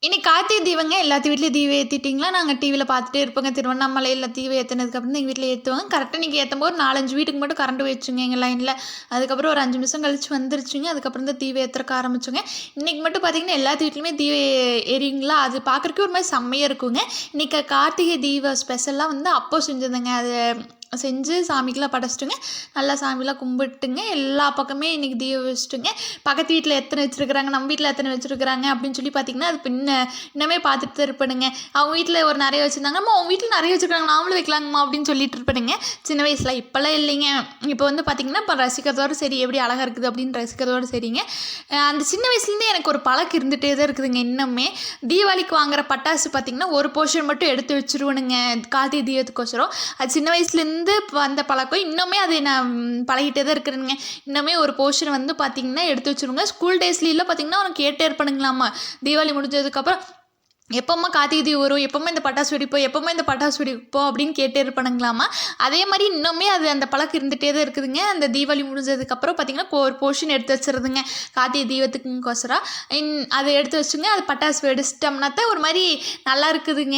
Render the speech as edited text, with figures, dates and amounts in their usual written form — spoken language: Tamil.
இன்னைக்கு கார்த்திகை தீபங்க எல்லாத்து வீட்லயும் தீபம் ஏத்திட்டீங்களா? நாங்க டிவில பார்த்துட்டே இருப்போங்க. திருவண்ணாமலையில தீபம் ஏத்துனதுக்கப்புறம் எங்க வீட்ல ஏத்துவாங்க. கரெக்ட்டா இன்னைக்கு ஏத்தும்போது 4, 5 வீட்டுக்கு மட்டும் கரண்ட் போயிடுச்சுங்க எங்க லைன்ல. அதுக்கப்புறம் ஒரு 5 நிமிஷம் கழிச்சு வந்துருச்சுங்க. அதுக்கப்புறம் தான் தீபம் ஏத்துறக்க ஆரம்பிச்சோங்க. இன்னைக்கு மட்டும் பார்த்தீங்கன்னா, எல்லாத்து வீட்லயுமே தீபம் எரியுங்களா, அது பார்க்கறக்கே ஒரு மாரி செம்மையா இருக்குங்க. இன்னைக்கு கார்த்திகை தீப ஸ்பெஷலா வந்து அப்பம் செஞ்சதுங்க. அது செஞ்சு சாமிக்கெல்லாம் படைச்சுட்டுங்க. நல்லா சாமிலாம் கும்பிட்டுங்க. எல்லா பக்கமே இன்னைக்கு தீபம் வச்சுட்டுங்க. பக்கத்து வீட்ல எத்தனை வச்சிருக்கிறாங்க, நம்ம வீட்ல எத்தனை வச்சிருக்கிறாங்க அப்படின்னு சொல்லி பார்த்தீங்கன்னா, அது இன்னமே பார்த்துட்டு தான் இருப்பேனுங்க. அவங்க வீட்ல ஒரு நெறைய வச்சிருந்தாங்க. அம்மா உங்க வீட்ல நெறைய வச்சிருக்காங்க, நாமளும் வைக்கலாங்கம்மா அப்படின்னு சொல்லிட்டு இருப்பேனுங்க. சின்ன வயசுல. இப்பலாம் இல்லைங்க. இப்போ வந்து பார்த்தீங்கன்னா, இப்போ ரசிக்கிறதோட சரி, எப்படி அழகா இருக்குது அப்படின்னு ரசிக்கிறதோட சரிங்க. அந்த சின்ன வயசுலேருந்தே எனக்கு ஒரு பழக்கம் இருந்துகிட்டே தான் இருக்குதுங்க இன்னுமே. தீபாவளிக்கு வாங்குற பட்டாசு பார்த்தீங்கன்னா, ஒரு போர்ஷன் மட்டும் எடுத்து வச்சுருவேனுங்க கார்த்திகை தீபத்துக்கோசரம். அது சின்ன வயசுலேருந்து வந்த பழக்கம். இன்னுமே அது நான் பழகிட்டே தான் இருக்கிறேனுங்க. இன்னுமே ஒரு போர்ஷன் வந்து பார்த்தீங்கன்னா எடுத்து வச்சுருவேங்க. ஸ்கூல் டேஸ்லலாம் பார்த்தீங்கன்னா, அவனுக்கு கேட்டே இருப்பானுங்களாமா. தீபாவளி முடிஞ்சதுக்கப்புறம் எப்போம்மா கார்த்திகை தீபம் வரும், எப்போம்மா இந்த பட்டாசு வெடிப்போம், எப்போம்மா இந்த பட்டாசு வெடிப்போம் அப்படின்னு கேட்டே இருப்பானுங்களாமா. அதே மாதிரி இன்னுமே அது அந்த பழக்கம் இருந்துகிட்டே தான் இருக்குதுங்க. அந்த தீபாவளி முடிஞ்சதுக்கப்புறம் பார்த்தீங்கன்னா, ஒரு போர்ஷன் எடுத்து வச்சுருதுங்க கார்த்திகை தீபத்துக்குங்கோசரம். அதை எடுத்து வச்சுங்க. அது பட்டாசு வெடிச்சிட்டோம்னா தான் ஒரு மாதிரி நல்லா இருக்குதுங்க.